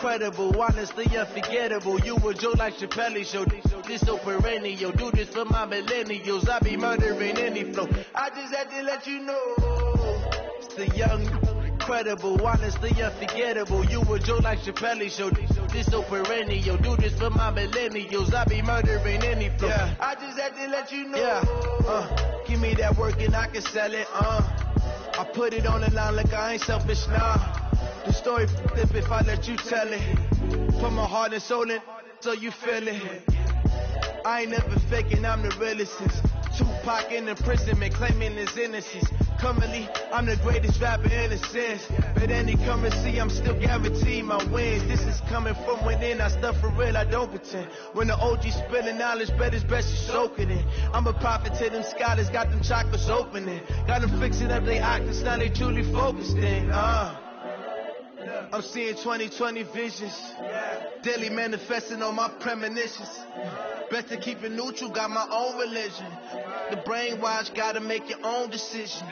Incredible, honestly unforgettable. You a Joe like Chappelle show. This so perennial. Do this for my millennials. I be murdering any flow. I just had to let you know. It's the young, incredible, honestly unforgettable. You a Joe like Chappelle show. This so perennial. Do this for my millennials. I be murdering any flow. Yeah. I just had to let you know. Yeah. Give me that work and I can sell it. I put it on the line like I ain't selfish, nah. The story flip if I let you tell it. Put my heart and soul in so you feel it. I ain't never faking, I'm the realest since Tupac in imprisonment claiming his innocence. Currently, I'm the greatest rapper in a sense. But any currency, I'm still guaranteed my wins. This is coming from within, I stuff for real, I don't pretend. When the OG spilling knowledge, bet it's best you soak it in. I'm a prophet to them scholars, got them chakras opening. Got them fixing up they octaves, now they truly focused in. I'm seeing 2020 visions. Daily manifesting on my premonitions. Best to keep it neutral, got my own religion. The brainwash, gotta make your own decision.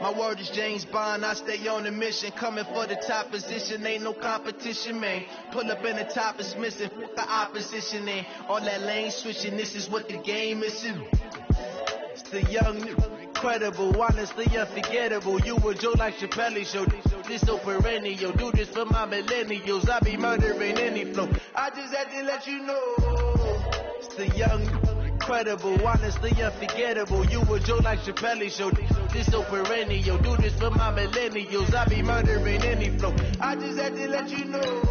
My word is James Bond, I stay on a mission. Coming for the top position, ain't no competition, man. Pull up in the top is missing, fuck the opposition in. All that lane switching, this is what the game is. It's the young, incredible, honestly unforgettable. You a Joe like Chappelle show. This so perennial. Do this for my millennials. I be murdering any flow. I just had to let you know. It's the young, incredible, honestly unforgettable. You a Joe like Chappelle show. This so perennial. Do this for my millennials. I be murdering any flow. I just had to let you know.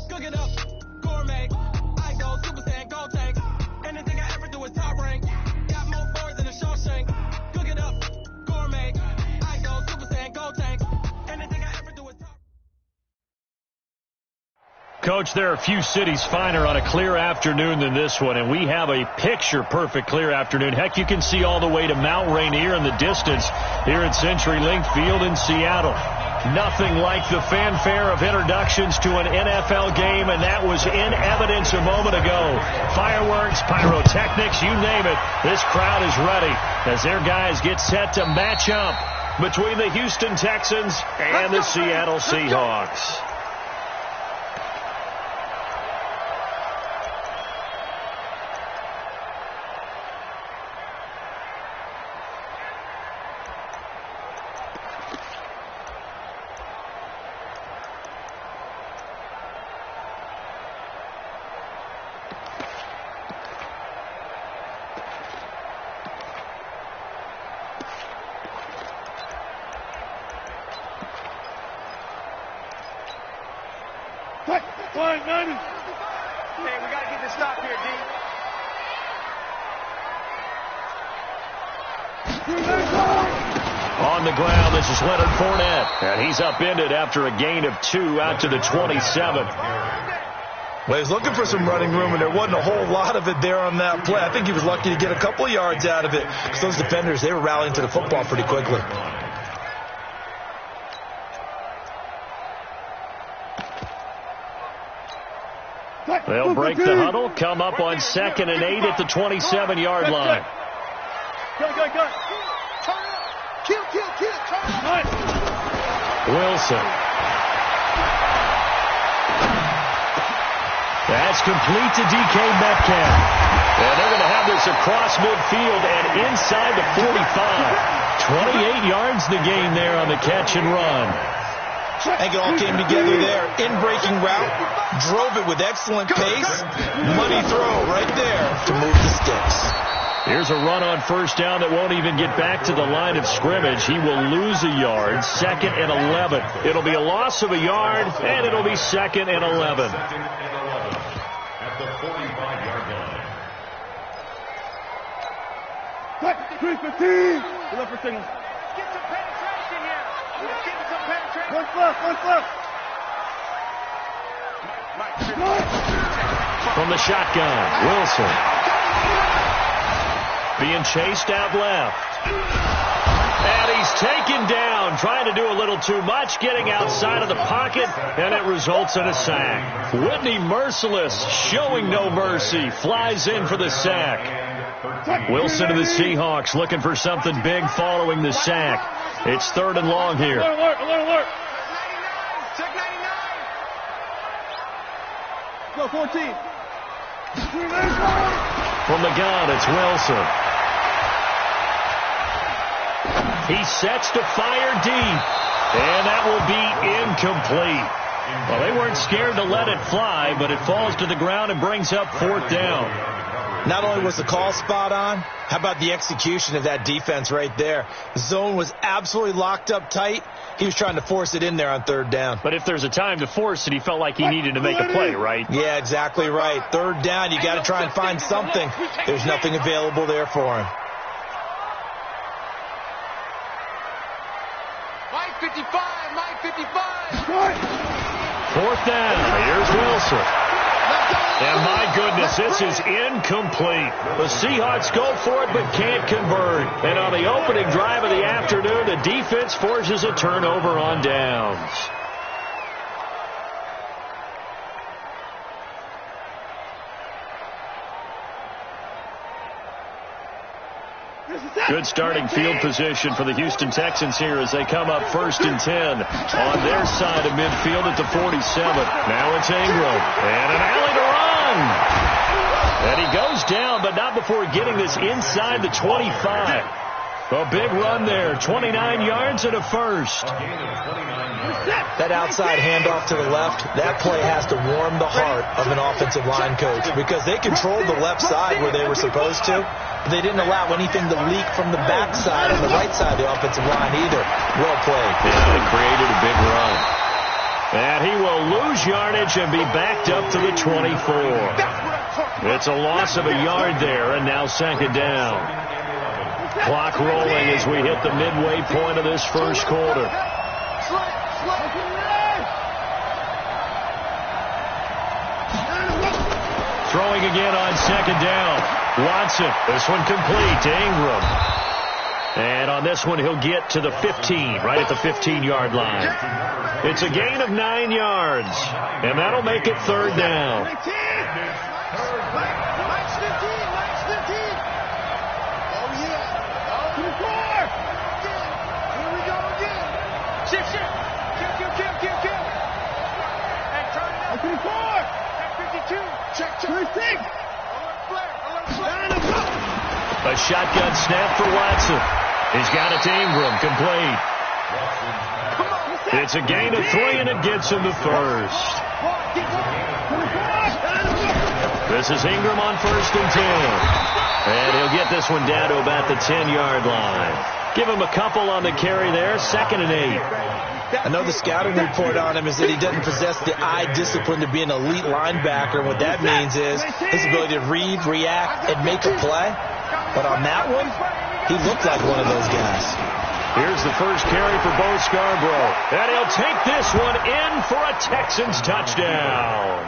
Cook it up, gourmet. I go Super Saiyan, go tank. Anything I ever do is top rank. Got more boards than a Shawshank. Cook it up, gourmet. I go Super Saiyan, go tank. Anything I ever do is top. Coach, there are few cities finer on a clear afternoon than this one, and we have a picture-perfect clear afternoon. Heck, you can see all the way to Mount Rainier in the distance here at CenturyLink Field in Seattle. Nothing like the fanfare of introductions to an NFL game, and that was in evidence a moment ago. Fireworks, pyrotechnics, you name it. This crowd is ready as their guys get set to match up between the Houston Texans and the Seattle Seahawks. Hey, we got to get this stop here, D. On the ground, this is Leonard Fournette, and he's upended after a gain of 2 out to the 27. Well, he's looking for some running room, and there wasn't a whole lot of it there on that play. I think he was lucky to get a couple of yards out of it because those defenders, they were rallying to the football pretty quickly. They'll break the huddle, come up on 2nd and 8 at the 27-yard line. Wilson. That's complete to DK Metcalf. And they're going to have this across midfield and inside the 45. 28 yards the gain there on the catch and run. I think it all came together there. In-breaking route, drove it with excellent pace. Money throw right there to move the sticks. Here's a run on first down that won't even get back to the line of scrimmage. He will lose a yard, 2nd and 11. It'll be a loss of a yard, and it'll be 2nd and 11. At the 45-yard line. 315. Look for signals. Get some penetration here. Let's get some penetration. One flip. From the shotgun, Wilson. Being chased out left. And he's taken down, trying to do a little too much, getting outside of the pocket, and it results in a sack. Whitney Merciless, showing no mercy, flies in for the sack. Wilson to the Seahawks looking for something big following the sack. It's 3rd and long here. Alert. Check 99. Go 14. From the gun, it's Wilson. He sets to fire deep, and that will be incomplete. Well, they weren't scared to let it fly, but it falls to the ground and brings up 4th down. Not only was the call spot on, how about the execution of that defense right there? The zone was absolutely locked up tight. He was trying to force it in there on 3rd down. But if there's a time to force it, he felt like he needed to make a play, right? Yeah, exactly right. 3rd down, you got to try and find something. There's nothing available there for him. 55. 4th down. Here's Wilson. And my goodness, this is incomplete. The Seahawks go for it but can't convert. And on the opening drive of the afternoon, the defense forces a turnover on downs. Good starting field position for the Houston Texans here as they come up 1st and 10 on their side of midfield at the 47. Now it's Ingram. And an alley to run. And he goes down, but not before getting this inside the 25. A big run there, 29 yards and a first. That outside handoff to the left, that play has to warm the heart of an offensive line coach because they controlled the left side where they were supposed to. But they didn't allow anything to leak from the backside on the right side of the offensive line either. Well played. Yeah, they created a big run. And he will lose yardage and be backed up to the 24. It's a loss of a yard there, and now 2nd down. Clock rolling as we hit the midway point of this first quarter. Throwing again on 2nd down. Watson, this one complete to Ingram. And on this one, he'll get to the 15, right at the 15-yard line. It's a gain of 9 yards, and that'll make it 3rd down. A shotgun snap for Watson. He's got it to Ingram, complete. It's a gain of 3, and it gets him to 1st. This is Ingram on 1st and 10. And he'll get this one down to about the 10-yard line. Give him a couple on the carry there, 2nd and 8. I know the scouting report on him is that he doesn't possess the eye discipline to be an elite linebacker. And what that means is his ability to read, react, and make a play. But on that one, he looked like one of those guys. Here's the first carry for Bo Scarborough. And he'll take this one in for a Texans touchdown.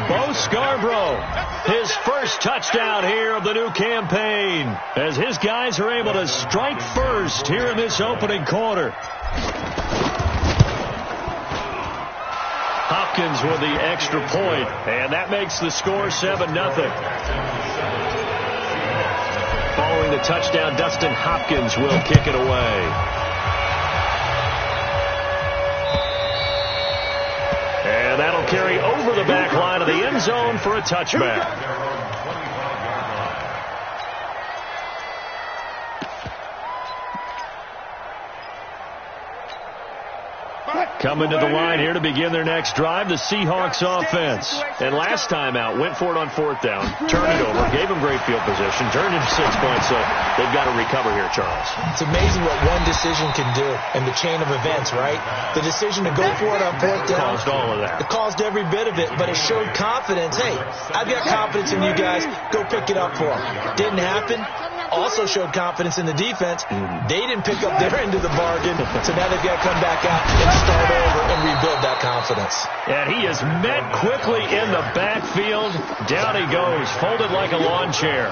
Bo Scarborough, his first touchdown here of the new campaign, as his guys are able to strike first here in this opening quarter. Hopkins with the extra point, and that makes the score 7-0. Following the touchdown, Dustin Hopkins will kick it away. And that'll carry over the back line of the end zone for a touchback. Coming to the line here to begin their next drive, the Seahawks offense. And last time out, went for it on 4th down, turned it over, gave them great field position, turned it to 6 points, so they've got to recover here, Charles. It's amazing what one decision can do in the chain of events, right? The decision to go for it on 4th down. Caused all of that. It caused every bit of it, but it showed confidence. Hey, I've got confidence in you guys. Go pick it up for them. Didn't happen. also showed confidence in the defense. They didn't pick up their end of the bargain, so now they've got to come back out and start over and rebuild that confidence. And he is met quickly in the backfield. Down he goes, folded like a lawn chair.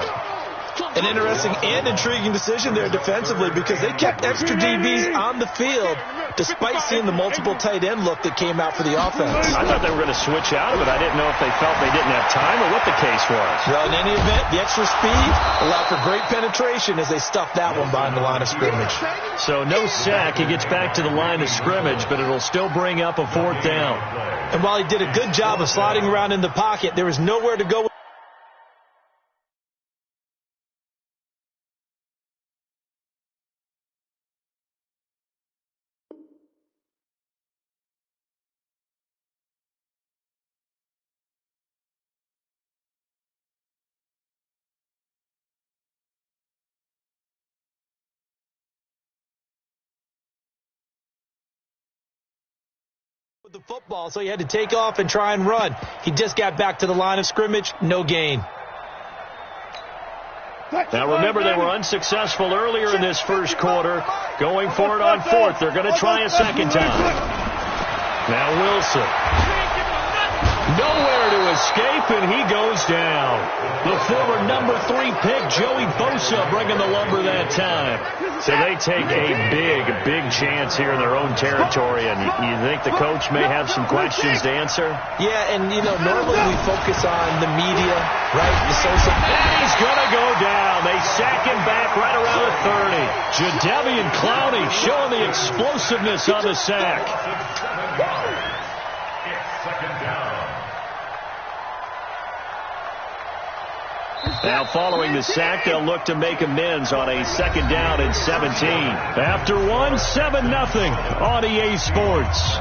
An interesting and intriguing decision there defensively because they kept extra DBs on the field despite seeing the multiple tight end look that came out for the offense. I thought they were going to switch out of it. I didn't know if they felt they didn't have time or what the case was. Well, in any event, the extra speed allowed for great penetration as they stuffed that one behind the line of scrimmage. So no sack. He gets back to the line of scrimmage, but it'll still bring up a 4th down. And while he did a good job of sliding around in the pocket, there was nowhere to go. The football, so he had to take off and try and run. He just got back to the line of scrimmage, no gain. Now remember, they were unsuccessful earlier in this first quarter. Going for it on 4th. They're going to try a second time. Now Wilson. Nowhere to escape, and he goes down. The former number 3 pick, Joey Bosa, bringing the lumber that time. So they take a big chance here in their own territory, and you think the coach may have some questions to answer? Yeah, and, normally we focus on the media, right, the social. And he's going to go down. They sack him back right around the 30. Jadeveon Clowney showing the explosiveness on the sack. Now following the sack, they'll look to make amends on a 2nd down and 17. After 1, 7-0 on EA Sports.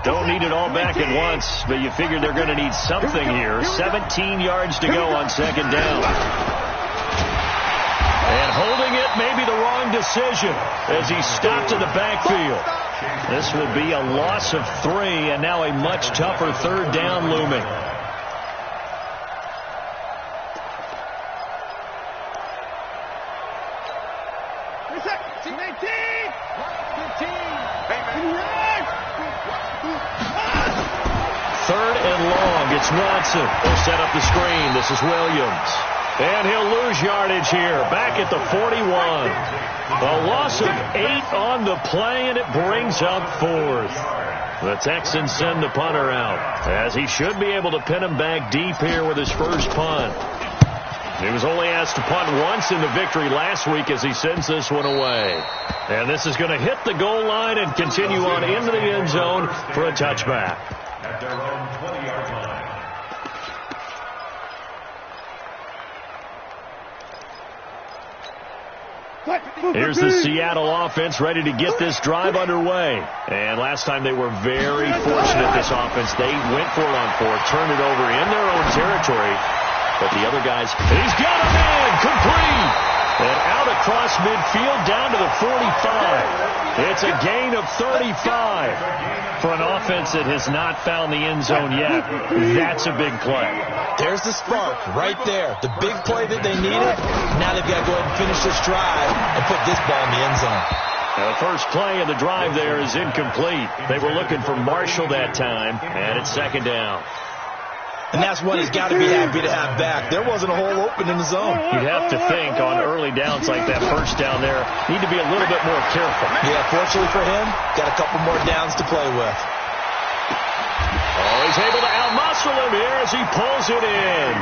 Don't need it all back at once, but you figure they're going to need something here. 17 yards to go on 2nd down. And holding it may be the wrong decision as he stopped in the backfield. This will be a loss of 3, and now a much tougher 3rd down looming. Third and long. It's Watson. They'll set up the screen. This is Williams. And he'll lose yardage here. Back at the 41. A loss of 8 on the play, and it brings up 4th. The Texans send the punter out, as he should be able to pin him back deep here with his first punt. He was only asked to punt once in the victory last week as he sends this one away. And this is going to hit the goal line and continue on into the end zone for a touchback. At their own 20-yard line. Here's the Seattle offense ready to get this drive underway. And last time they were very fortunate, this offense. They went for it on 4th, turned it over in their own territory. But the other guys, he's got a man, complete. And out across midfield down to the 45. It's a gain of 35. For an offense that has not found the end zone yet, that's a big play. There's the spark right there. The big play that they needed. Now they've got to go ahead and finish this drive and put this ball in the end zone. Now the first play of the drive there is incomplete. They were looking for Marshall that time, and it's 2nd down. And that's what he's got to be happy to have back. There wasn't a hole open in the zone. You'd have to think on early downs like that first down there, need to be a little bit more careful. Yeah, fortunately for him, got a couple more downs to play with. Oh, he's able to out-muscle him here as he pulls it in.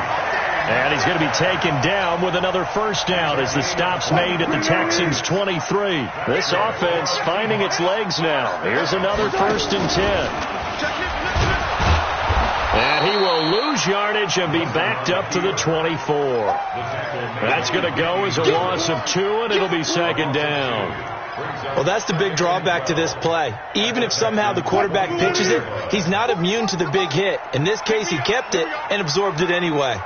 And he's going to be taken down with another first down as the stop's made at the Texans' 23. This offense finding its legs now. Here's another 1st and 10. And he will lose yardage and be backed up to the 24. That's going to go as a loss of 2, and it'll be 2nd down. Well, that's the big drawback to this play. Even if somehow the quarterback pitches it, he's not immune to the big hit. In this case, he kept it and absorbed it anyway.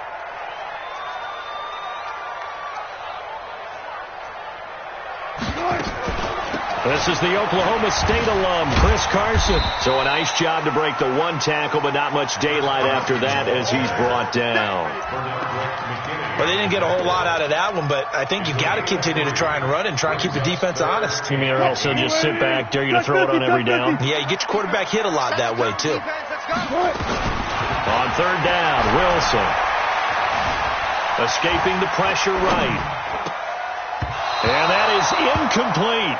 This is the Oklahoma State alum, Chris Carson. So a nice job to break the one tackle, but not much daylight after that as he's brought down. Well, they didn't get a whole lot out of that one, but I think you got to continue to try and run and try and keep the defense honest. You mean or also just sit back, dare you to throw it on every down? Yeah, you get your quarterback hit a lot that way, too. On third down, Wilson. Escaping the pressure right. And that is incomplete.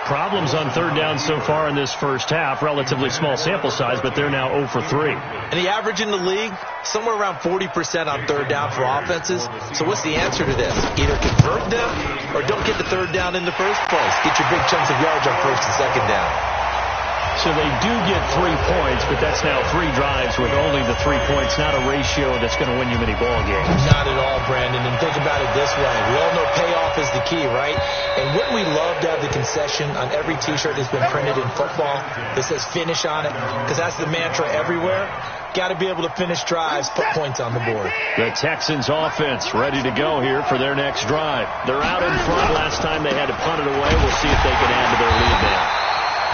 Problems on third down so far in this first half. Relatively small sample size, but they're now 0 for 3. And the average in the league, somewhere around 40% on third down for offenses. So what's the answer to this? Either convert them or don't get the third down in the first place. Get your big chunks of yards on first and second down. So they do get 3 points, but that's now 3 drives with only the 3 points, not a ratio that's going to win you many ball games. Not at all, Brandon. And think about it this way. We all know payoff is the key, right? And wouldn't we love to have the concession on every T-shirt that's been printed in football that says finish on it? Because that's the mantra everywhere. Got to be able to finish drives, put points on the board. The Texans offense ready to go here for their next drive. They're out in front. Last time they had to punt it away. We'll see if they can add to their lead now.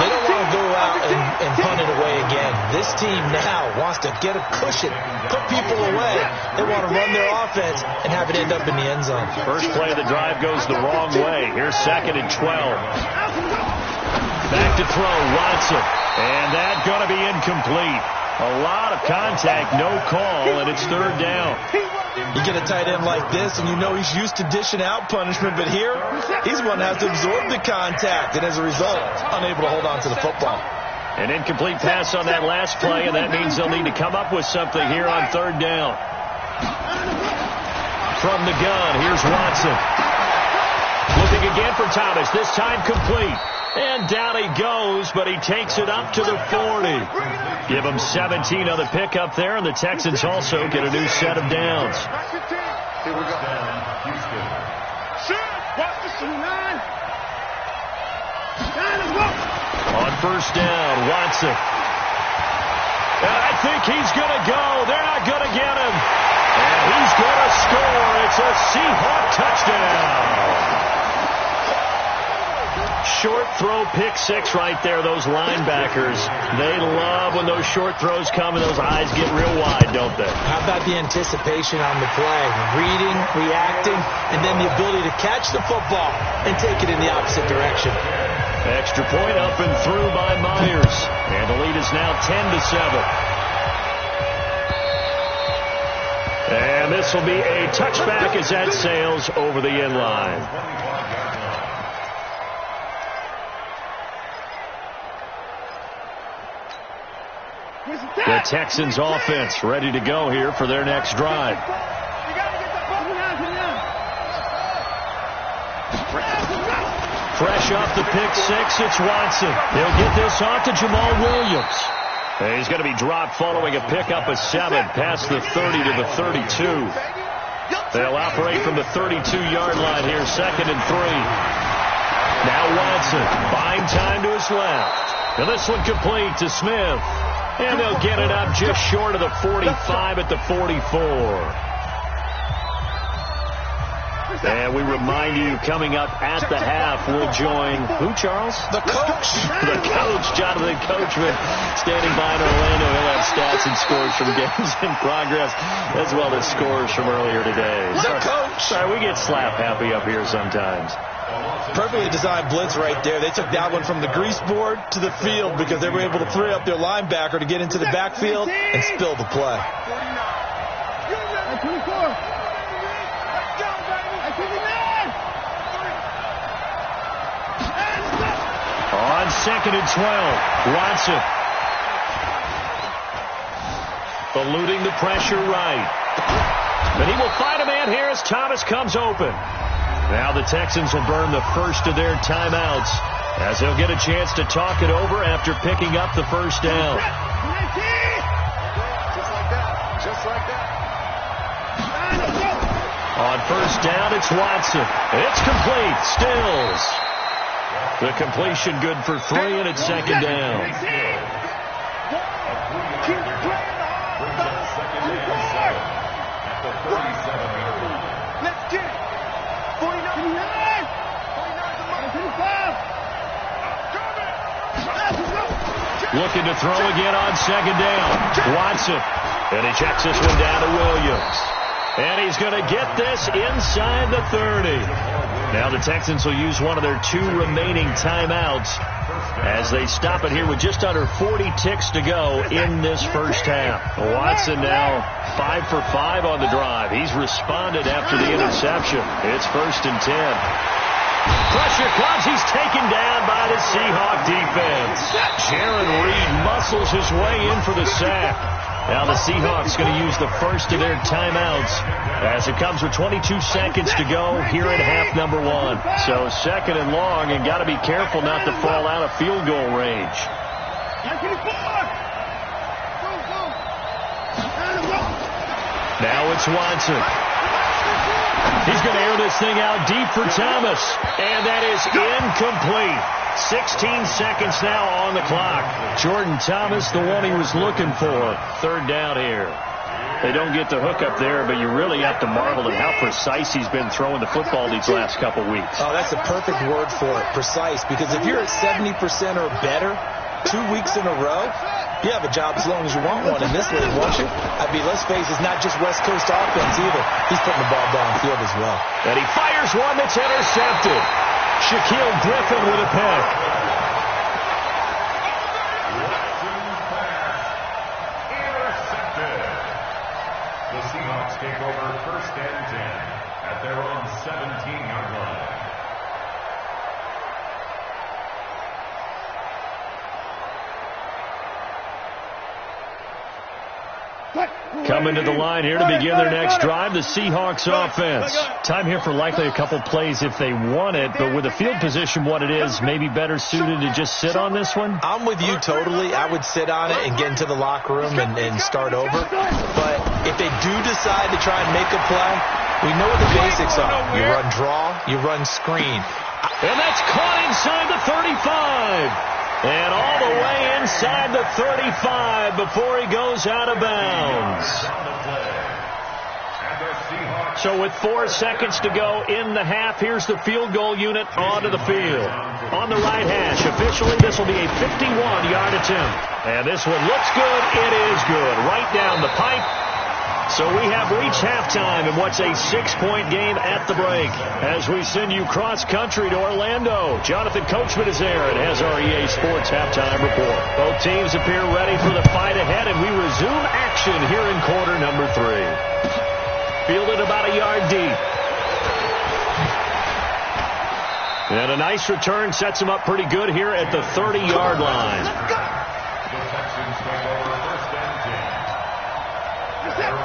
They don't want to go out and punt it away again. This team now wants to get a cushion, put people away. They want to run their offense and have it end up in the end zone. First play of the drive goes the wrong way. Here's 2nd and 12. Back to throw, Watson. And that's going to be incomplete. A lot of contact, no call, and it's third down. You get a tight end like this, and you know he's used to dishing out punishment, but here, he's the one that has to absorb the contact, and as a result, unable to hold on to the football. An incomplete pass on that last play, and that means they'll need to come up with something here on third down. From the gun, here's Watson. Looking again for Thomas, this time complete. And down he goes, but he takes it up to the 40. Give him 17 on the pickup there, and the Texans also get a new set of downs. Here we go. On first down, Watson. And I think he's going to go. They're not going to get him. And he's going to score. It's a Seahawk touchdown. Short throw, pick six right there. Those linebackers, they love when those short throws come and those eyes get real wide, don't they? How about the anticipation on the play? Reading, reacting, and then the ability to catch the football and take it in the opposite direction. Extra point up and through by Myers. And the lead is now 10-7. And this will be a touchback as that sails over the end line. The Texans offense ready to go here for their next drive. Fresh off the pick six, it's Watson. He'll get this off to Jamal Williams. And he's going to be dropped following a pickup of 7 past the 30 to the 32. They'll operate from the 32-yard line here, 2nd and 3. Now Watson, buying time to his left. And this one complete to Smith. And they'll get it up just short of the 45 at the 44. And we remind you, coming up at the half, we'll join who, Charles? The coach. The coach, Jonathan Coachman, standing by in Orlando. He'll have stats and scores from games in progress, as well as scores from earlier today. The coach. Sorry, we get slap happy up here sometimes. Perfectly designed blitz right there. They took that one from the grease board to the field because they were able to free up their linebacker to get into the backfield and spill the play. On 2nd and 12, Watson. Eluding the pressure right. But he will find a man here as Thomas comes open. Now the Texans will burn the first of their timeouts as they'll get a chance to talk it over after picking up the first down. Just like that. On first down, it's Watson. It's complete. Stills. The completion good for 3, and it's 2nd down. Looking to throw again on second down. Watson. And he checks this one down to Williams. And he's going to get this inside the 30. Now the Texans will use one of their 2 remaining timeouts as they stop it here with just under 40 ticks to go in this first half. Watson now 5 for 5 on the drive. He's responded after the interception. It's 1st and 10. Pressure comes. He's taken down by the Seahawk defense. Jaron Reed muscles his way in for the sack. Now the Seahawks going to use the first of their timeouts as it comes with 22 seconds to go here in half number 1. So 2nd and long, and got to be careful not to fall out of field goal range. Now it's Watson. He's going to air this thing out deep for Thomas. And that is incomplete. 16 seconds now on the clock. Jordan Thomas, the one he was looking for. 3rd down here. They don't get the hook up there, but you really have to marvel at how precise he's been throwing the football these last couple weeks. Oh, that's a perfect word for it, precise, because if you're at 70% or better 2 weeks in a row, you have a job as long as you want one in this league, won't you? I mean, let's face it, it's not just West Coast offense either. He's putting the ball downfield as well. And he fires one that's intercepted. Shaquille Griffin with a pick. Intercepted. The Seahawks take over 1st and 10 at their own 17-yard line. Coming to the line here to begin their next drive, the Seahawks offense. Time here for likely a couple plays if they want it, but with the field position what it is, maybe better suited to just sit on this one? I'm with you totally. I would sit on it and get into the locker room and start over. But if they do decide to try and make a play, we know what the basics are. You run draw, you run screen. And that's caught inside the 35. And all the way inside the 35 before he goes out of bounds. So with 4 seconds to go in the half, here's the field goal unit onto the field. On the right hash, officially this will be a 51-yard attempt. And this one looks good. It is good. Right down the pipe. So we have reached halftime in what's a 6-point game at the break. As we send you cross-country to Orlando, Jonathan Coachman is there and has our EA Sports halftime report. Both teams appear ready for the fight ahead, and we resume action here in quarter number 3. Fielded about a yard deep. And a nice return sets him up pretty good here at the 30-yard line.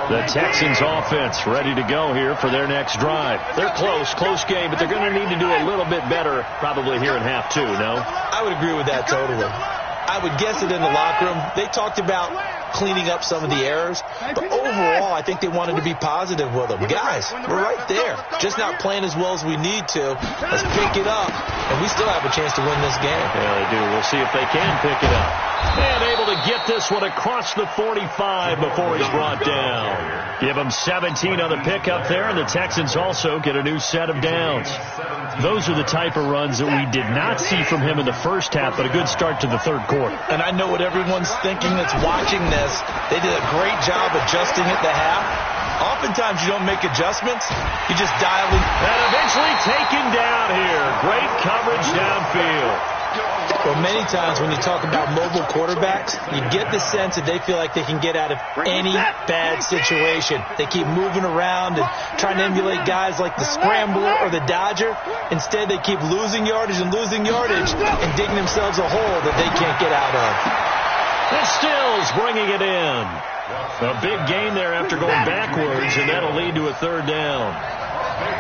The Texans offense ready to go here for their next drive. They're close game, but they're going to need to do a little bit better probably here in half 2, no? I would agree with that totally. I would guess it in the locker room. They talked about cleaning up some of the errors, but overall I think they wanted to be positive with them. Guys, we're right there. Just not playing as well as we need to. Let's pick it up, and we still have a chance to win this game. Yeah, they do. We'll see if they can pick it up. And able to get this one across the 45 before he's brought down. Give him 17 on the pickup there, and the Texans also get a new set of downs. Those are the type of runs that we did not see from him in the first half, but a good start to the 3rd quarter. And I know what everyone's thinking that's watching this. They did a great job adjusting at the half. Oftentimes you don't make adjustments. You just dial in. And eventually taken down here. Great coverage downfield. Well, many times when you talk about mobile quarterbacks, you get the sense that they feel like they can get out of any bad situation. They keep moving around and trying to emulate guys like the Scrambler or the Dodger. Instead, they keep losing yardage and digging themselves a hole that they can't get out of. And Stills bringing it in. A big gain there after going backwards, and that'll lead to a 3rd down.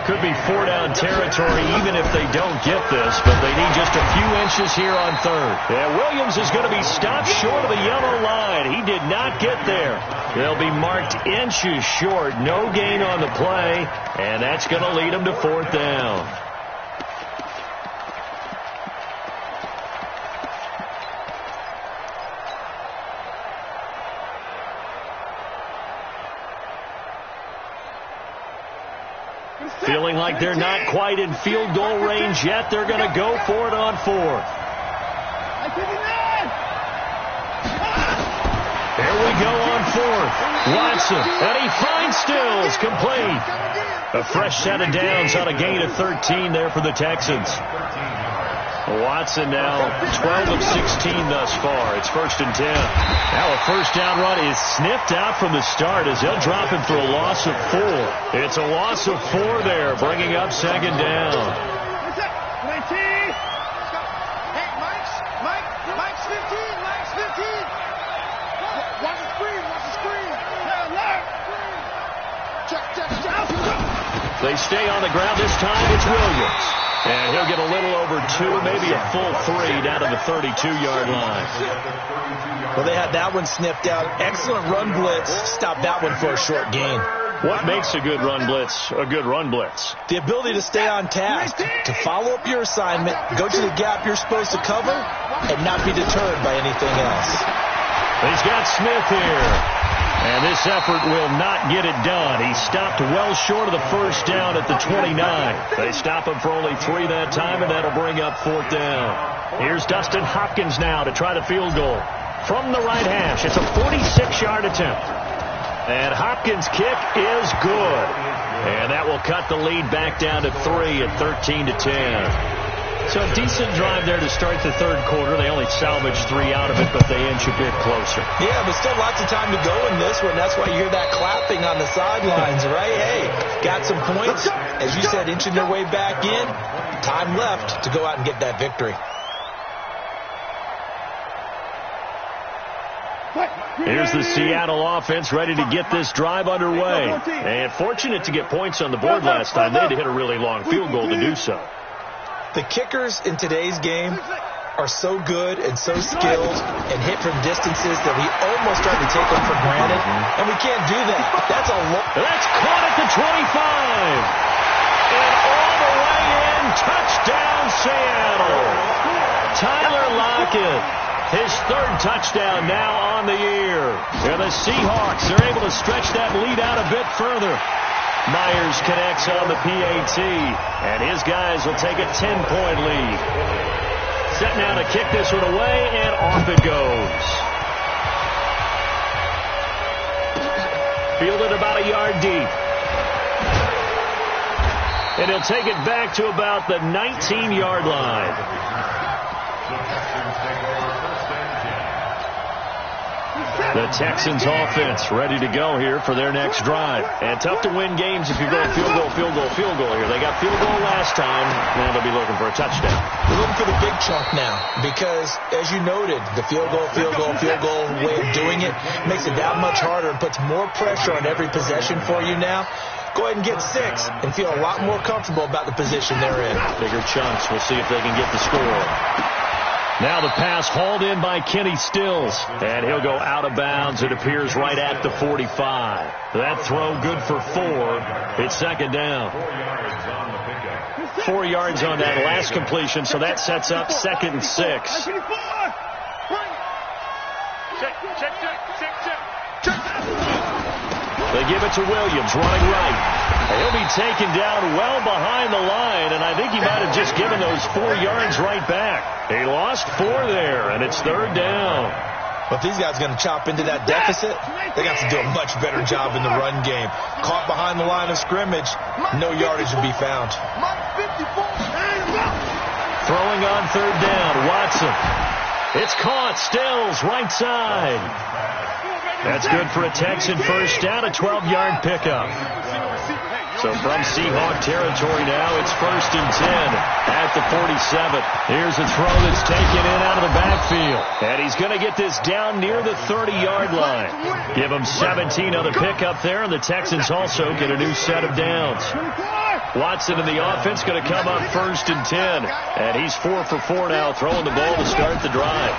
Could be 4-down territory even if they don't get this, but they need just a few inches here on 3rd. Yeah, Williams is going to be stopped short of the yellow line. He did not get there. They'll be marked inches short. No gain on the play, and that's going to lead them to 4th down. Feeling like they're not quite in field goal range yet. They're going to go for it on 4th. go on fourth. Watson, and he finds Stills, complete. A fresh set of downs on a gain of 13 there for the Texans. Watson now 12 of 16 thus far. It's 1st and 10. Now a first down run is sniffed out from the start as they'll drop him for a loss of 4. It's a loss of 4 there, bringing up 2nd down. Mike's 15. Watch the screen. They stay on the ground. This time it's Williams. And he'll get a little over 2, maybe a full 3 down to the 32-yard line. Well, they had that one sniffed out. Excellent run blitz. Stopped that one for a short gain. What makes a good run blitz a good run blitz? The ability to stay on task, to follow up your assignment, go to the gap you're supposed to cover, and not be deterred by anything else. He's got Smith here. And this effort will not get it done. He stopped well short of the first down at the 29. They stop him for only 3 that time, and that'll bring up 4th down. Here's Dustin Hopkins now to try the field goal. From the right hash, it's a 46-yard attempt. And Hopkins' kick is good. And that will cut the lead back down to 3 at 13-10. So a decent drive there to start the third quarter. They only salvaged 3 out of it, but they inch a bit closer. Yeah, but still lots of time to go in this one. That's why you hear that clapping on the sidelines, right? Hey, got some points. As you said, inching their way back in. Time left to go out and get that victory. Here's the Seattle offense ready to get this drive underway. And fortunate to get points on the board last time. They had to hit a really long field goal to do so. The kickers in today's game are so good and so skilled and hit from distances that we almost start to take them for granted, and we can't do that. That's caught at the 25. And all the way in, touchdown Seattle. Tyler Lockett, his 3rd touchdown now on the year. And the Seahawks are able to stretch that lead out a bit further. Myers connects on the PAT, and his guys will take a 10-point lead. Set now to kick this one away, and off it goes. Fielded about a yard deep. And he'll take it back to about the 19-yard line. The Texans offense ready to go here for their next drive. And tough to win games if you're going field goal here. They got field goal last time. Now they'll be looking for a touchdown. They're looking for the big chunk now because, as you noted, the field goal way of doing it makes it that much harder and puts more pressure on every possession for you now. Go ahead and get 6 and feel a lot more comfortable about the position they're in. Bigger chunks. We'll see if they can get the score. Now the pass hauled in by Kenny Stills. And he'll go out of bounds. It appears right at the 45. That throw good for 4. It's 2nd down. 4 yards on that last completion, so that sets up 2nd and 6. They give it to Williams, running right. He'll be taken down well behind the line, and I think he might have just given those 4 yards right back. He lost 4 there, and it's 3rd down. But these guys are going to chop into that deficit. They got to do a much better job in the run game. Caught behind the line of scrimmage, no yardage will be found. Throwing on 3rd down, Watson. It's caught, Stills, right side. That's good for a Texan first down, a 12-yard pickup. So from Seahawk territory now, it's 1st and 10 at the 47. Here's a throw that's taken in out of the backfield. And he's going to get this down near the 30-yard line. Give him 17 on the pickup there, and the Texans also get a new set of downs. Watson in the offense going to come up 1st and 10. And he's 4 for 4 now, throwing the ball to start the drive.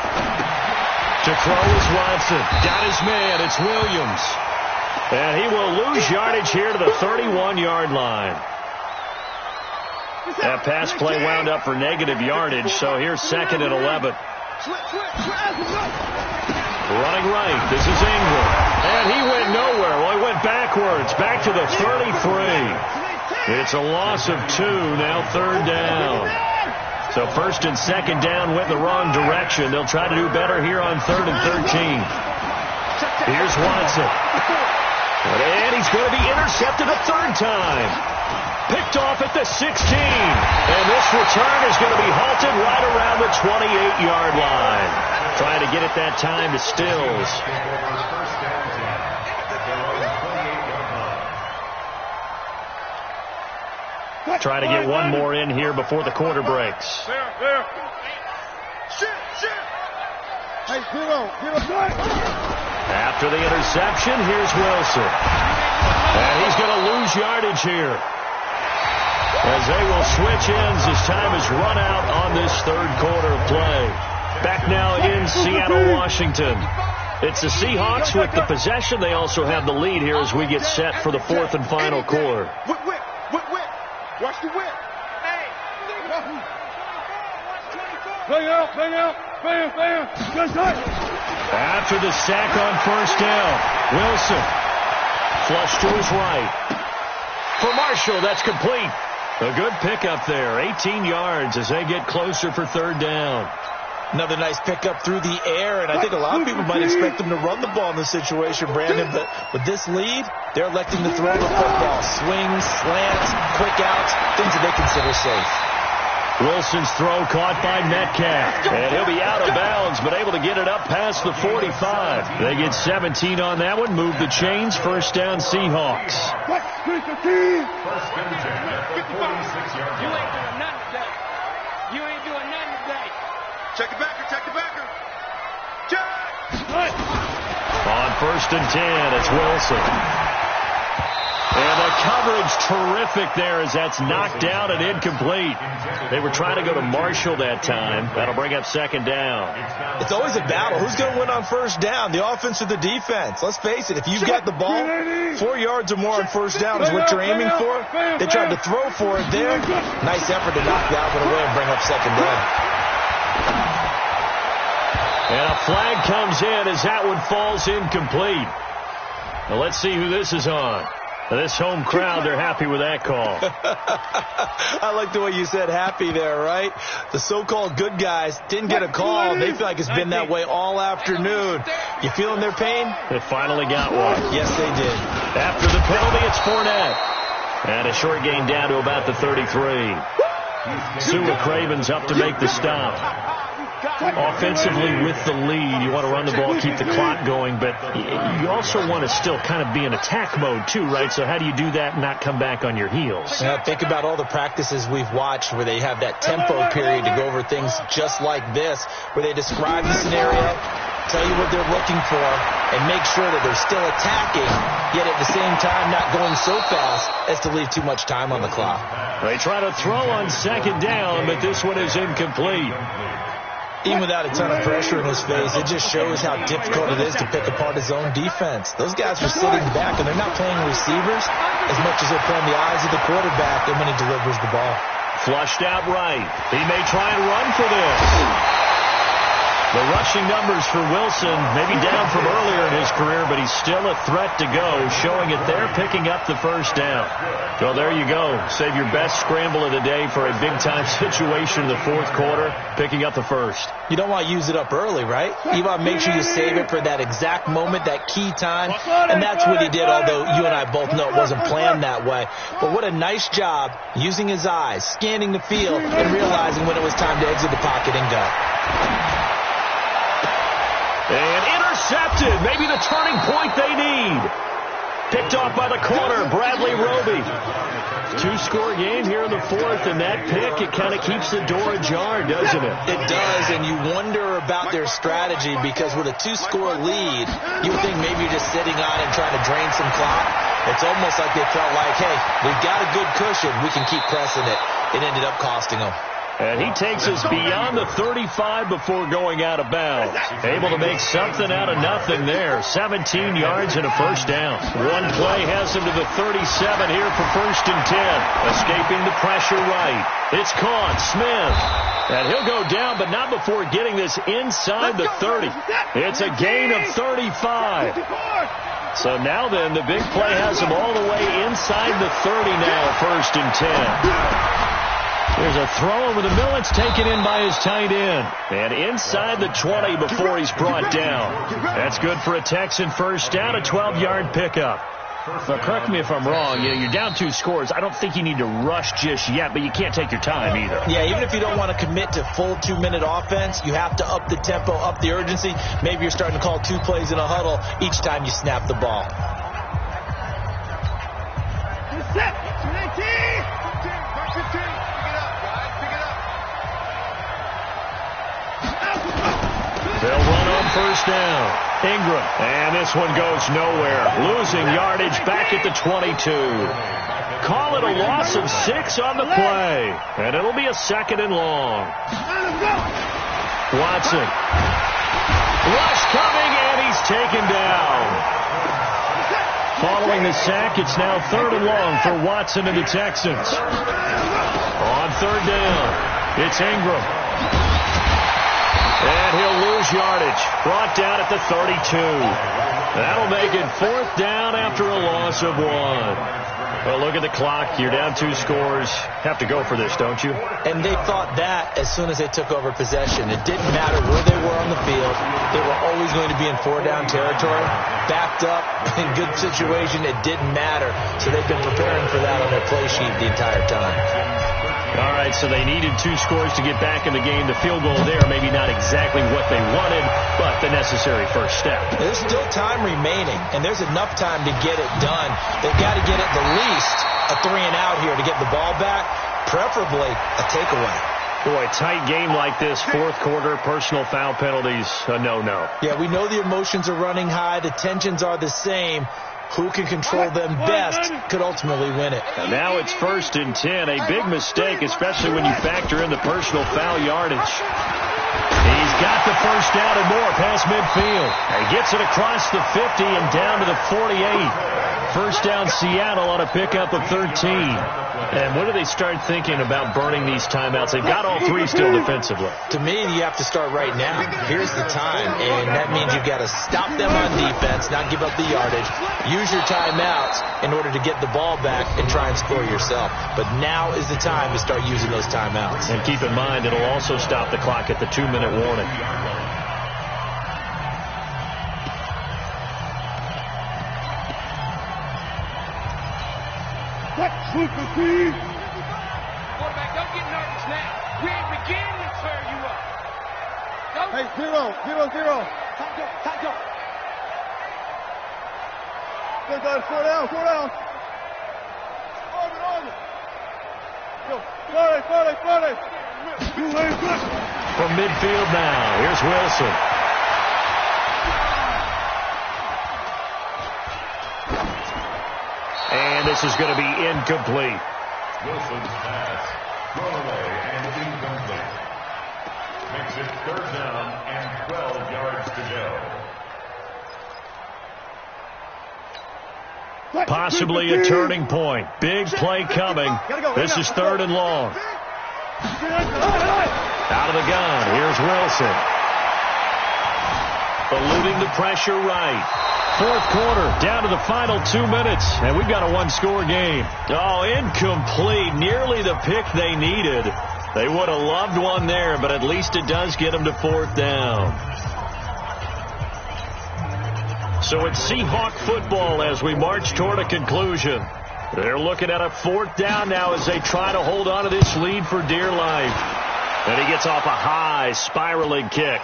To throw is Watson. Got his man. It's Williams. And he will lose yardage here to the 31-yard line. That pass play wound up for negative yardage, so here's 2nd and 11. Running right. This is Ingram. And he went nowhere. Well, he went backwards. Back to the 33. It's a loss of 2. Now 3rd down. So 1st and 2nd down went the wrong direction. They'll try to do better here on 3rd and 13. Here's Watson. And he's going to be intercepted a third time. Picked off at the 16. And this return is going to be halted right around the 28-yard line. Trying to get it that time to Stills. Try to get one more in here before the quarter breaks. After the interception, here's Wilson. And he's going to lose yardage here, as they will switch ends as time is run out on this third quarter of play. Back now in Seattle, Washington. It's the Seahawks with the possession. They also have the lead here as we get set for the fourth and final quarter. Watch the whip. Bang out. Bam. After the sack on first down, Wilson flush to his right. For Marshall, that's complete. A good pickup there. 18 yards as they get closer for third down. Another nice pickup through the air, and I think a lot of people might expect them to run the ball in this situation, Brandon, but with this lead, they're electing to throw the football. Swings, slants, quick outs, things that they consider safe. Wilson's throw caught by Metcalf, and he'll be out of bounds, but able to get it up past the 45. They get 17 on that one, move the chains, first down Seahawks. First and 10 at the 46-yard line. You ain't doing nothing today. You ain't doing nothing today. Check the backer. On first and 10, it's Wilson. And the coverage terrific there as that's knocked down and incomplete. They were trying to go to Marshall that time. That'll bring up second down. It's always a battle. Who's going to win on first down, the offense or the defense? Let's face it, if you've got the ball, 4 yards or more on first down is what you're aiming for. They tried to throw for it there. Nice effort to knock that one away and bring up second down. And a flag comes in as that one falls incomplete. Now let's see who this is on. This home crowd, they're happy with that call. I like the way you said happy there, right? The so-called good guys didn't get a call. They feel like it's been that way all afternoon. You feeling their pain? They finally got one. Yes, they did. After the penalty, it's Fournette. And a short gain down to about the 33. Sua Craven's up to make the stop. Offensively with the lead, you want to run the ball, keep the clock going, but you also want to still kind of be in attack mode too, right? So how do you do that and not come back on your heels? Think about all the practices we've watched where they have that tempo period to go over things just like this, where they describe the scenario, tell you what they're looking for, and make sure that they're still attacking, yet at the same time not going so fast as to leave too much time on the clock. They try to throw on second down, but this one is incomplete. Even without a ton of pressure in his face, it just shows how difficult it is to pick apart his own defense. Those guys are sitting back, and they're not playing receivers as much as they're playing the eyes of the quarterback and when he delivers the ball. Flushed out right. He may try and run for this. The rushing numbers for Wilson, maybe down from earlier in his career, but he's still a threat to go, showing it there, picking up the first down. Well, there you go. Save your best scramble of the day for a big-time situation in the fourth quarter, picking up the first. You don't want to use it up early, right? You want to make sure you save it for that exact moment, that key time, and that's what he did, although you and I both know it wasn't planned that way. But what a nice job using his eyes, scanning the field, and realizing when it was time to exit the pocket and go. And intercepted. Maybe the turning point they need. Picked off by the corner, Bradley Roby. Two-score game here in the fourth, and that pick, it kind of keeps the door ajar, doesn't it? It does, and you wonder about their strategy because with a two-score lead, you would think maybe you're just sitting on it and trying to drain some clock. It's almost like they felt like, hey, we've got a good cushion. We can keep pressing it. It ended up costing them. And he takes us beyond the 35 before going out of bounds. Able to make something out of nothing there. 17 yards and a first down. One play has him to the 37 here for first and 10. Escaping the pressure right. It's caught. Smith. And he'll go down, but not before getting this inside the 30. It's a gain of 35. So now then, the big play has him all the way inside the 30 now, first and 10. There's a throw over the middle. It's taken in by his tight end. And inside the 20 before he's brought down. That's good for a Texan first down, a 12-yard pickup. Now, correct me if I'm wrong. You're down 2 scores. I don't think you need to rush just yet, but you can't take your time either. Yeah, even if you don't want to commit to full 2-minute offense, you have to up the tempo, up the urgency. Maybe you're starting to call 2 plays in a huddle each time you snap the ball. They'll run on first down. Ingram, and this one goes nowhere. Losing yardage back at the 22. Call it a loss of 6 on the play, and it'll be a 2nd and long. Watson. Rush coming, and he's taken down. Following the sack, it's now 3rd and long for Watson and the Texans. On 3rd down, it's Ingram. And he'll lose yardage. Brought down at the 32. That'll make it 4th down after a loss of 1. Well, look at the clock. You're down 2 scores. Have to go for this, don't you? And they thought that as soon as they took over possession. It didn't matter where they were on the field. They were always going to be in 4-down territory. Backed up, in good situation, it didn't matter. So they've been preparing for that on their play sheet the entire time. All right, so they needed 2 scores to get back in the game. The field goal there, maybe not exactly what they wanted, but the necessary first step. There's still time remaining, and there's enough time to get it done. They've got to get at the least a 3-and-out here to get the ball back, preferably a takeaway. Boy, tight game like this, 4th quarter, personal foul penalties, a no-no. Yeah, we know the emotions are running high. The tensions are the same. Who can control them best could ultimately win it. And now it's 1st and 10. A big mistake, especially when you factor in the personal foul yardage. He's got the first down and more past midfield. He gets it across the 50 and down to the 48. First down Seattle on a pickup of 13. And when do they start thinking about burning these timeouts? They've got all 3 still defensively. To me, you have to start right now. Here's the time, and that means you've got to stop them on defense, not give up the yardage. Use your timeouts in order to get the ball back and try and score yourself. But now is the time to start using those timeouts. And keep in mind, it'll also stop the clock at the 2-minute warning. Quarterback, don't get nervous now. We ain't beginning to tear you up. Go. Hey, 0-0-0. Time go. Go, guys, 4 down. Arm. Go, 40. From midfield now, here's Wilson. And this is going to be incomplete. Wilson's pass, thrown away and incomplete. Makes it 3rd down and 12 yards to go. Possibly a turning point. Big play coming. This is 3rd and long. Out of the gun. Here's Wilson. Eluding the pressure right. 4th quarter, down to the final 2 minutes, and we've got a 1-score game. Oh, incomplete. Nearly the pick they needed. They would have loved one there, but at least it does get them to 4th down. So it's Seahawk football as we march toward a conclusion. They're looking at a 4th down now as they try to hold on to this lead for dear life. And he gets off a high, spiraling kick.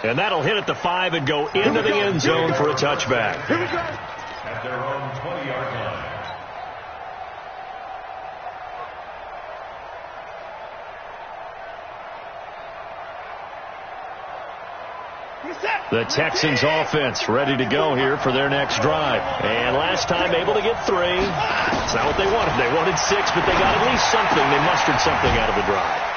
And that'll hit at the 5 and go into the end zone for a touchback. At their own 20-yard line. The Texans offense ready to go here for their next drive. And last time able to get 3. It's not what they wanted. They wanted 6, but they got at least something. They mustered something out of the drive.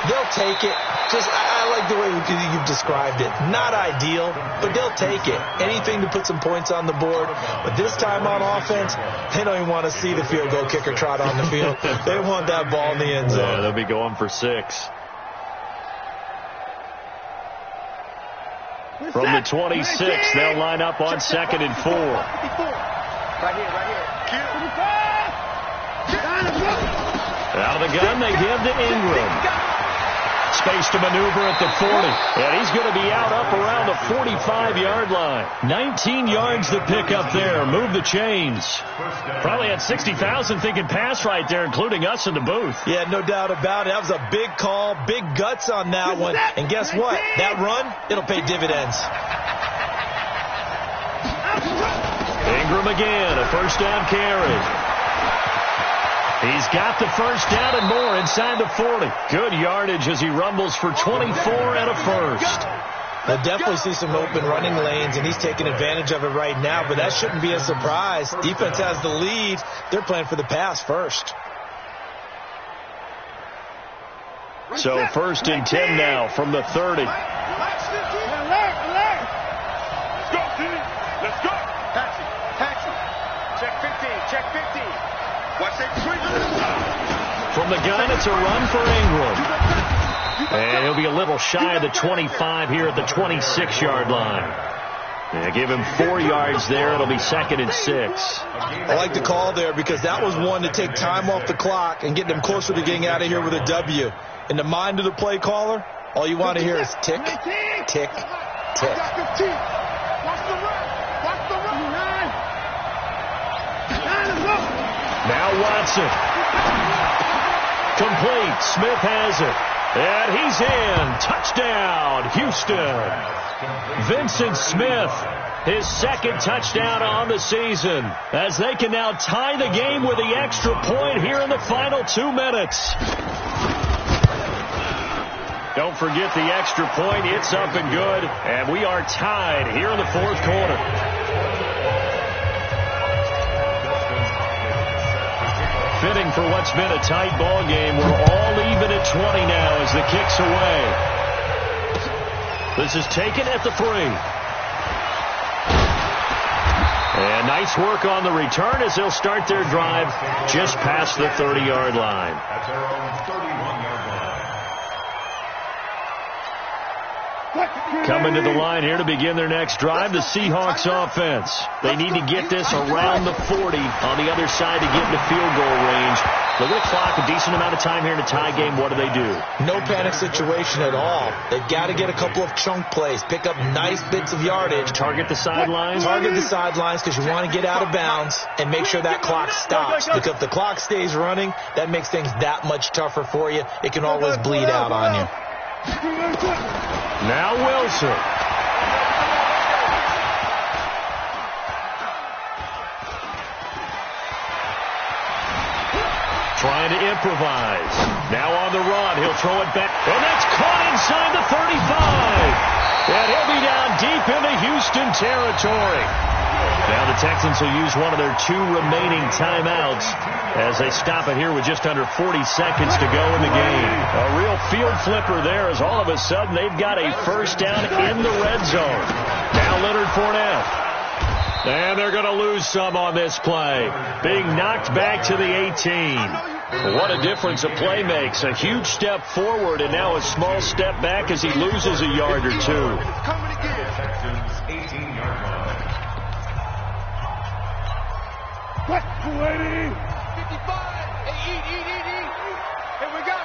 They'll take it. I like the way you've described it. Not ideal, but they'll take it. Anything to put some points on the board. But this time on offense, they don't even want to see the field goal kicker trot on the field. They want that ball in the end zone. Yeah, they'll be going for 6. From the 26, they'll line up on 2nd and 4. Right here. Out of the gun, they give to Ingram. Space to maneuver at the 40. And he's going to be out up around the 45-yard line. 19 yards to pick up there. Move the chains. Probably had 60,000 thinking pass right there, including us in the booth. Yeah, no doubt about it. That was a big call, big guts on that one. And guess what? That run, it'll pay dividends. Ingram again, a first down carry. He's got the first down and more inside the 40. Good yardage as he rumbles for 24 and a first. They'll definitely see some open running lanes, and he's taking advantage of it right now, but that shouldn't be a surprise. Defense has the lead. They're playing for the pass first. So first and 10 now from the 30. Let's go, team. Let's go. Taxi. Check 15. Check 15. Watch that swing. From the gun, it's a run for Ingram. And he'll be a little shy of the 25 here at the 26-yard line. And give him 4 yards there. It'll be 2nd and 6. I like the call there because that was one to take time off the clock and get them closer to getting out of here with a W. In the mind of the play caller, all you want to hear is tick, tick, tick. Now Watson. Complete. Smith has it. And he's in. Touchdown, Houston. Vincent Smith, his 2nd touchdown on the season, as they can now tie the game with the extra point here in the final 2 minutes. Don't forget the extra point. It's up and good. And we are tied here in the 4th quarter. Fitting for what's been a tight ball game. We're all even at 20 now as the kick's away. This is taken at the 3. And nice work on the return as they'll start their drive just past the 30-yard line. At their own 31-yard line. Coming to the line here to begin their next drive, the Seahawks offense. They need to get this around the 40 on the other side to get into field goal range. Look at the clock, a decent amount of time here in a tie game. What do they do? No panic situation at all. They've got to get a couple of chunk plays, pick up nice bits of yardage. Target the sidelines? Target the sidelines because you want to get out of bounds and make sure that clock stops. Because if the clock stays running, that makes things that much tougher for you. It can always bleed out on you. Now Wilson. Trying to improvise. Now on the run. He'll throw it back. And that's caught inside the 35. And he'll be down deep into Houston territory. Now the Texans will use one of their 2 remaining timeouts as they stop it here with just under 40 seconds to go in the game. A real field flipper there as all of a sudden they've got a first down in the red zone. Now Leonard Fournette. And they're going to lose some on this play. Being knocked back to the 18. What a difference a play makes. A huge step forward and now a small step back as he loses a yard or 2. Texans 18-yard line. What? 280. 55. Hey, eat. Here we go.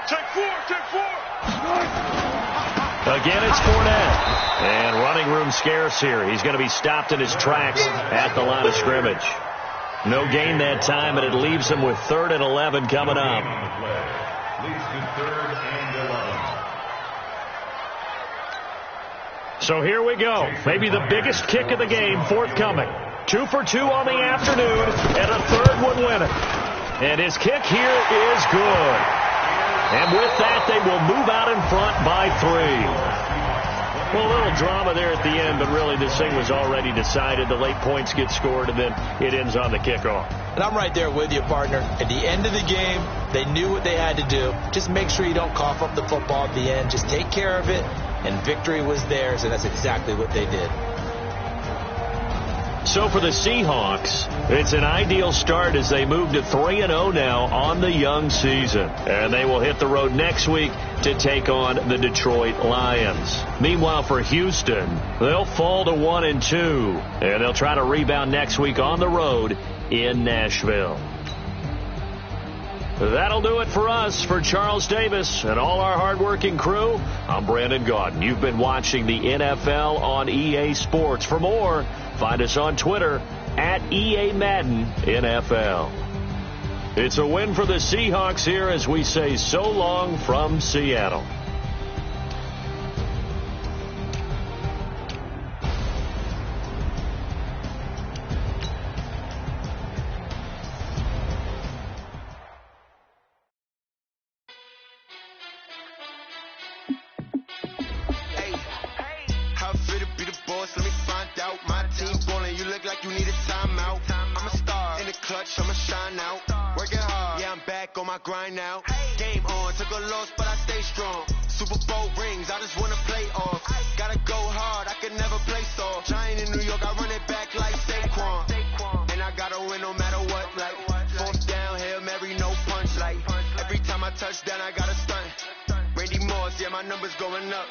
Take 4. Again, it's Fournette. And running room scarce here. He's going to be stopped in his tracks at the line of scrimmage. No gain that time, and it leaves him with 3rd and 11 coming up. Leads to 3rd and 11. So here we go. Maybe the biggest kick of the game forthcoming. 2 for 2 on the afternoon, and a 3rd one winning. And his kick here is good. And with that, they will move out in front by 3. Well, a little drama there at the end, but really this thing was already decided. The late points get scored, and then it ends on the kickoff. And I'm right there with you, partner. At the end of the game, they knew what they had to do. Just make sure you don't cough up the football at the end. Just take care of it, and victory was theirs, and that's exactly what they did. So for the Seahawks, it's an ideal start as they move to 3-0 now on the young season. And they will hit the road next week to take on the Detroit Lions. Meanwhile, for Houston, they'll fall to 1-2. And they'll try to rebound next week on the road in Nashville. That'll do it for us. For Charles Davis and all our hardworking crew, I'm Brandon Gaudin. You've been watching the NFL on EA Sports. For more, find us on Twitter at EA Madden NFL. It's a win for the Seahawks here as we say so long from Seattle. Grind now. Game on, took a loss, but I stay strong. Super Bowl rings, I just wanna play off. Gotta go hard, I can never play soft. Giant in New York, I run it back like Saquon. And I gotta win no matter what, like fourth down, Hail Mary, no punch, like every time I touch down, I gotta stunt. Randy Moss, yeah, my numbers going up.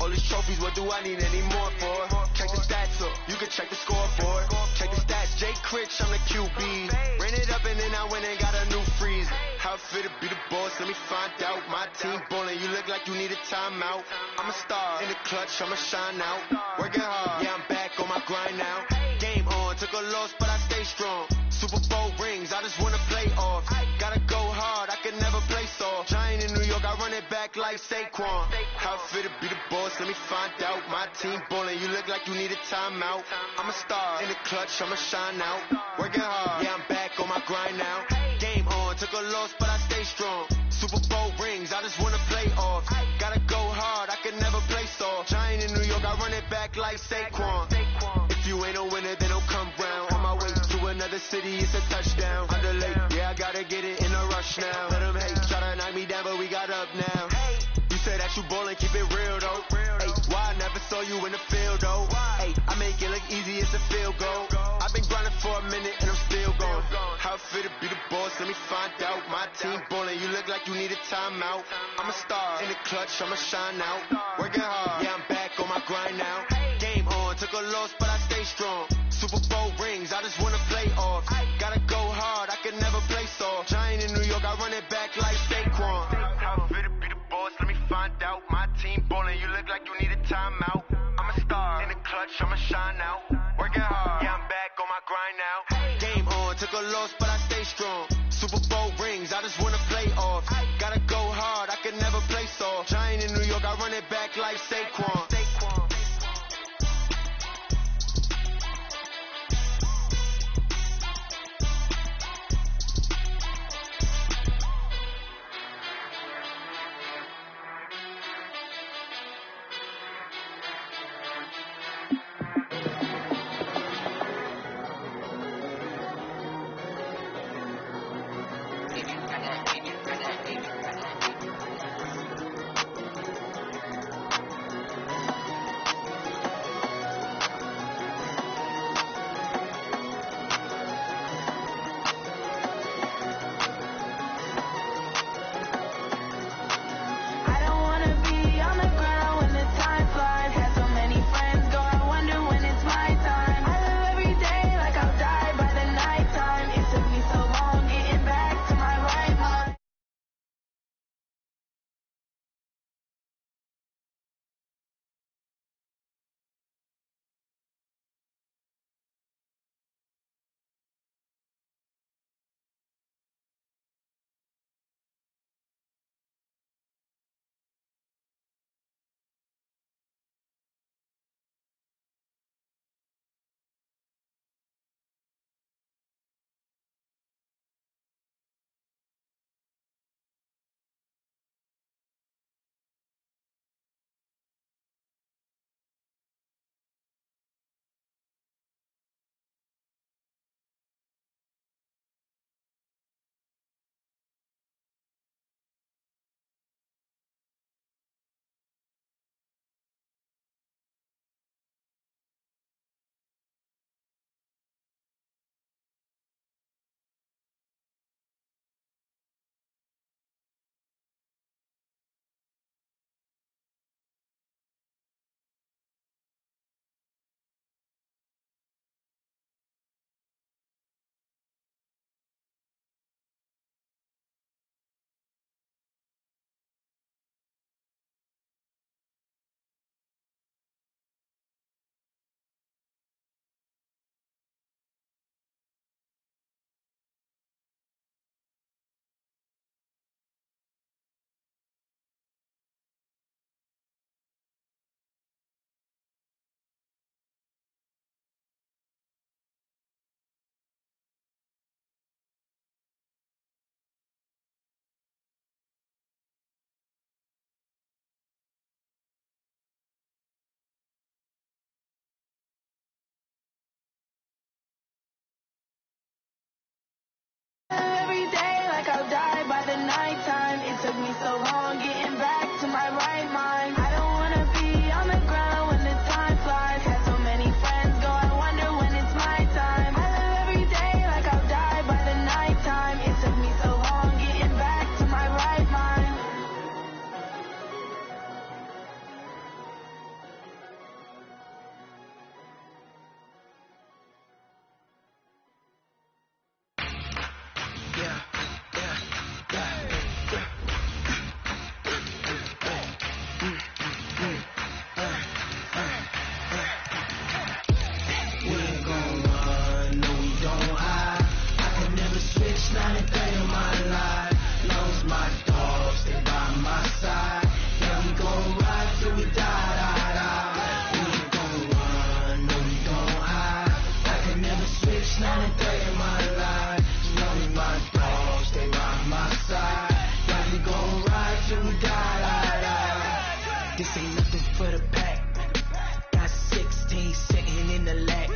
All these trophies, what do I need any more for? Check the stats up, you can check the scoreboard. Check the stats, Jay Critch, I'm the QB. Ran it up and then I went and got a new freeze. How fit to be the boss, let me find out. My team ballin', you look like you need a timeout. I'm a star, in the clutch, I'ma shine out. Working hard, yeah, I'm back on my grind now. Game on, took a loss, but I stay strong. Super Bowl rings, I just wanna play off. Gotta go hard, I can never play soft. Giant in New York, I run it back like Saquon. How fit to be the boss, let me find out. My team ballin', you look like you need a timeout. I'm a star, in the clutch, I'ma shine out. Working hard, yeah, I'm back on my grind now. Game on, took a loss, but I stay strong. Super Bowl rings, I just wanna play off. Gotta go hard, I can never play soft. Giant in New York, I run it back like Saquon. If you ain't a winner, then don't come round. On my way to another city, it's a touchdown. Underlay, yeah, I gotta get it in a rush now. Let them hate, try to knock me down, but we got up now. You say that you ballin', keep it real though. Hey, why I never saw you in the field though? Hey, I make it look easy, it's a field goal. I've been grinding for a minute and I'm still going. How fit to be the boss, let me find out. My team ballin', you look like you need a timeout. I'm a star, in the clutch, I'ma shine out. Working hard, yeah, I'm back on my grind now. Game on, took a loss, but I stay strong. Super Bowl rings, I just wanna play off. Gotta go hard, I can never play soft. Giant in New York, I run it back like Saquon. How fit to be the boss, let me find out. My team ballin', you look like you need a timeout. I'm a star, in the clutch, I'ma shine out. Working hard, yeah, I'm back on my grind now. Game on, took a loss, but I stay strong. Super Bowl rings, I just wanna play off. Gotta go hard, I can never play soft. Giant in New York, I run it back like Saquon. so long getting back to my right mind. I don't wanna be on the ground when the time flies. Had so many friends go, I wonder when it's my time. I live every day like I'll die by the nighttime. It took me so long getting back to my right mind. This ain't nothing for the pack. Got 16 sitting in the lap.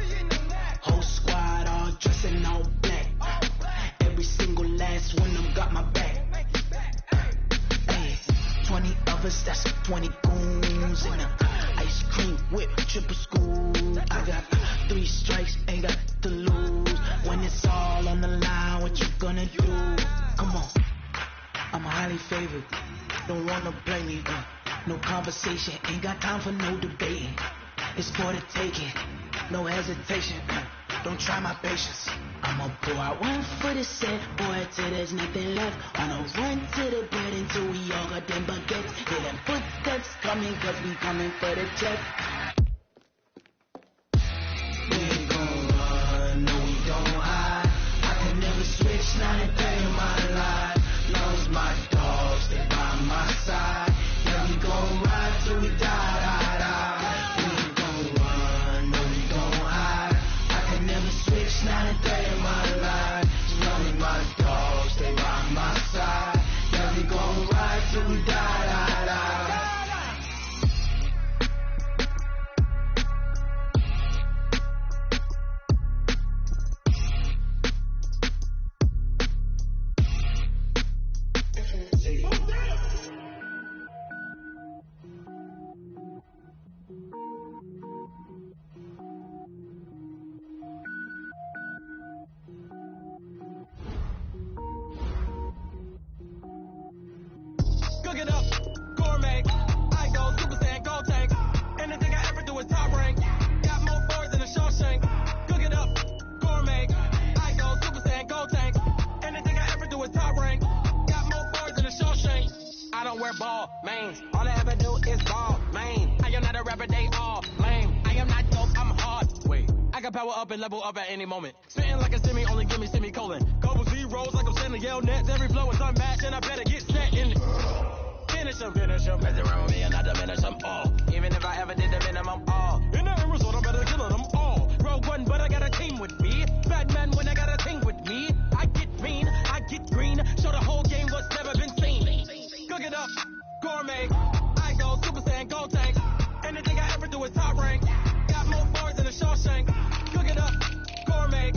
Whole squad all dressed in all black. Every single last one of them got my back. Hey, 20 of us, that's 20 goons. And ice cream whip, triple school. I got 3 strikes, ain't got to lose. When it's all on the line, what you gonna do? Come on, I'm highly favored. Don't wanna blame me, no conversation, ain't got time for no debating. It's for the taking, no hesitation. Don't try my patience. I'ma pour out one for the set, boy, till there's nothing left. On a run to the bread until we all got them baguettes. Hear them footsteps coming, cause we coming for the check. We ain't gon' run, no we don't hide. I can never switch, not a day in my life. Love's my dog, stay by my side. Yeah, we gon' ride till we die. We ain't gon' run, no we don't hide. I can never switch, not a day in my life. Love my dog, stay by my side. Yeah, we gon' ride till we die. Cook it up, gourmet. I go Super Saiyan, go tank. Anything I ever do is top rank. Got more boards than a Shawshank. Cook it up, gourmet. I go Super Saiyan, go tank. Anything I ever do is top rank. Got more boards than a Shawshank. I don't wear ball mains. All I ever do is ball main. I am not a rapper, they all lame. I am not dope, I'm hard. Wait, I can power up and level up at any moment. Spitting like a semi, only give me semicolon. Couple zeros like I'm sending yell nets. Every flow is unmatched and I better get set in it. Finish them, mess around with me and I diminish them all. Even if I ever did the minimum all. In the end result, I'm better killing them all. Rogue one, but I got a team with me. Batman when I got a team with me. I get mean, I get green. Show the whole game what's never been seen. Cook it up, gourmet. I go Super Saiyan, go tank. Anything I ever do is top rank. Got more boards than a Shawshank. Cook it up, gourmet.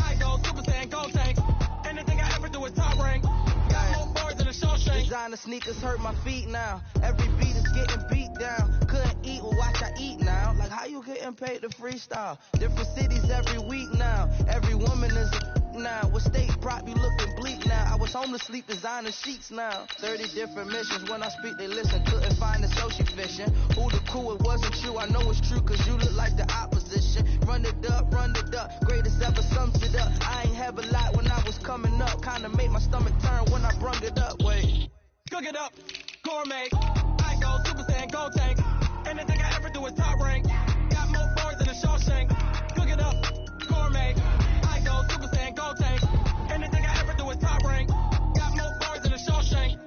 I go Super Saiyan, go tank. Anything I ever do is top rank. Got more boards than a Shawshank. Designer sneakers hurt my feet now. Every beat is getting beat down. Couldn't eat, well watch I eat now. Like how you getting paid to freestyle? Different cities every week now. Every woman is a now. What state prop you looking bleak now? I was home to sleep designer sheets now. 30 different missions. When I speak they listen. Couldn't find the social fishing. Who the cool, it wasn't true. I know it's true cause you look like the opposition. Run it up, greatest ever sums it up. I ain't have a lot when I was coming up. Kinda made my stomach turn when I brung it up. Wait. Cook it up, gourmet. I go Super Saiyan, go tank. Anything I ever do is top rank. Got more boards than a Shawshank. Cook it up, gourmet. I go Super Saiyan, go tank. Anything I ever do is top rank. Got more boards than a Shawshank.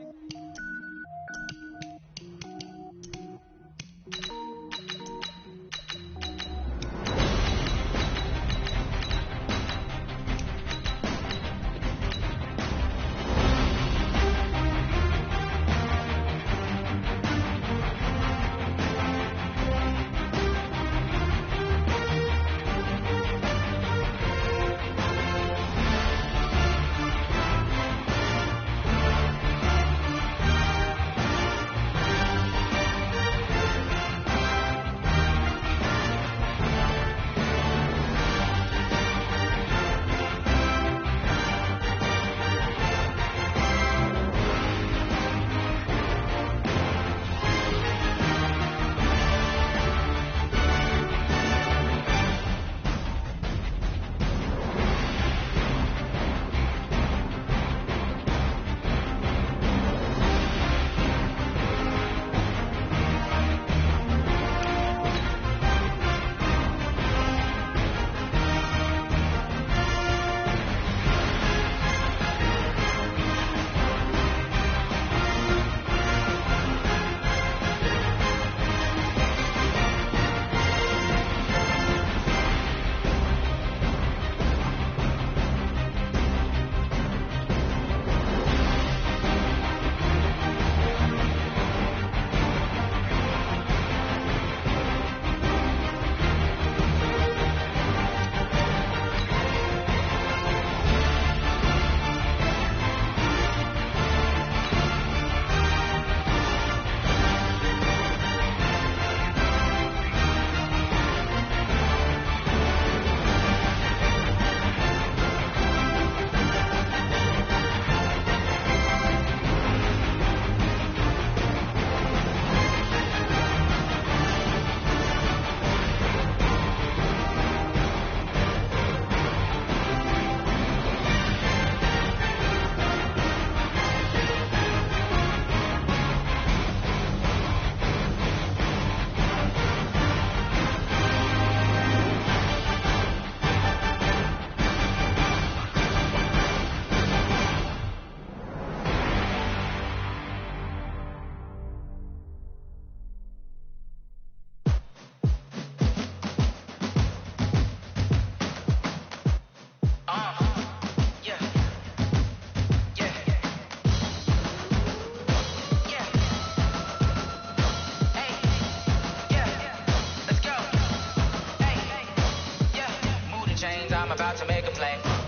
about to make a play.